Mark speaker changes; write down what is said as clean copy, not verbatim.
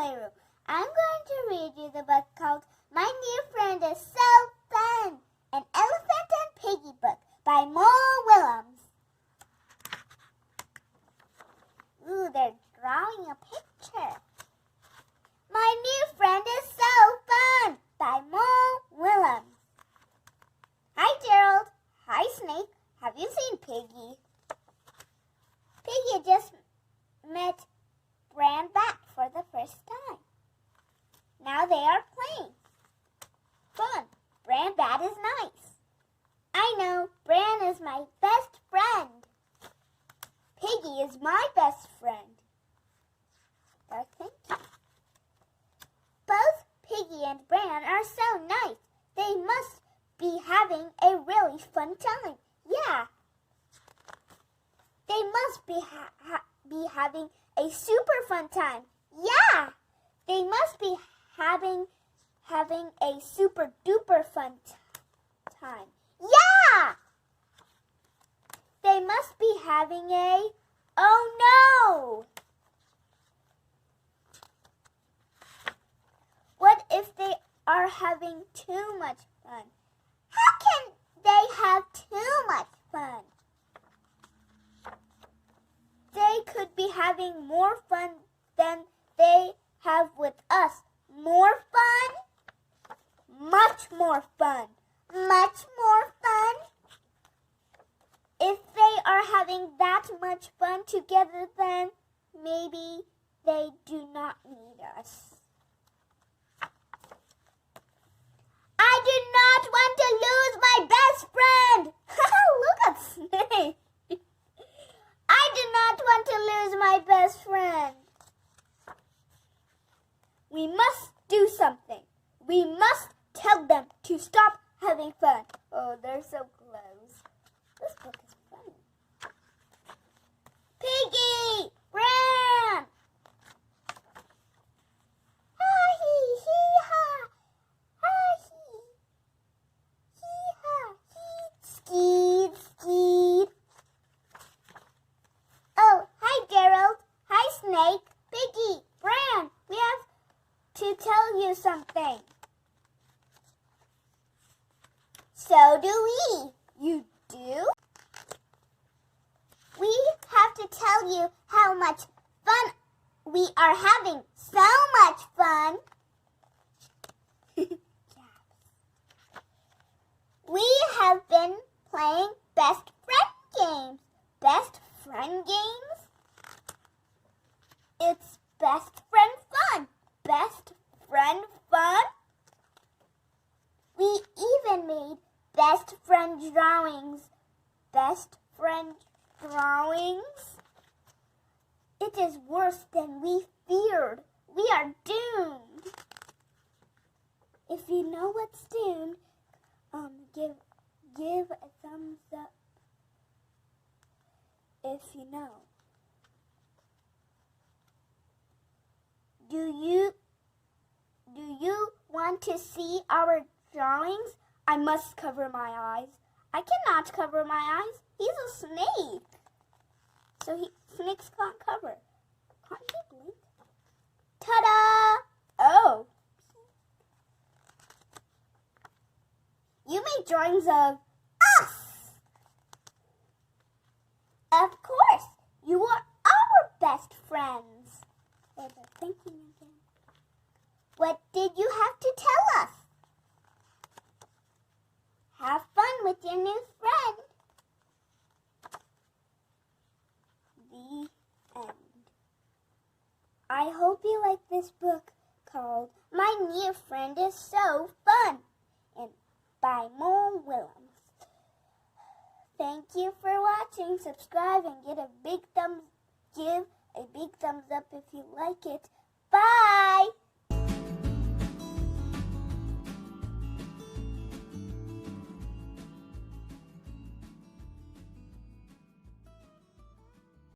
Speaker 1: playroom. I'm going to read you the book called My New Friend is So Fun, an Elephant and Piggie book by Willems. Ooh, they're drawing a picture. My New Friend is So Fun by Willems. Hi, Gerald. Hi, Snake. Have you seen Piggie? Piggie just met Brian Bat for the first time. Now they are playing. Fun. Brian Bat is nice. I know, Brian is my best friend. Piggie is my best friend. Oh, thank you. Both Piggie and Brian are so nice. They must be having a really fun time. Yeah. They must be having a super fun time. Yeah. They must be having a super duper fun time. Yeah. They must be having a oh no. What if they are having too much fun? How can they have too much fun? They could be having more fun than they have with us. More fun? Much more fun. Much more fun? If they are having that much fun together, then maybe they do not need us. I do not want to lose my best friend. Look at Snake. I do not want to lose my best friend. We must do something. We must tell them to stop having fun. Oh, they're so close. This book is funny. Piggie! Brian! Ha-hee-hee-ha! Skeet, skeet. Oh, hi, Gerald. Hi, Snake. Piggie, Brian, we have to tell you something. So do we. You do? We have to tell you how much fun we are having. So much fun. We have been playing best friend games. Best friend games? It's best friend fun. Best friend fun? We even made best friend drawings. Best friend drawings? It is worse than we feared. We are doomed. If you know what's doomed, give a thumbs up if you know. Do you want to see our drawings? I must cover my eyes. I cannot cover my eyes. He's a snake. So snakes can't cover. Can't you blink? Ta-da! Oh. You made drawings of us. Of course, you are our best friends. They're thinking again. What did you have to tell us? Have fun with your new friend. The end. I hope you like this book called My New Friend is So Fun by Willems. Thank you for watching. Subscribe and give a big thumbs up if you like it. Bye!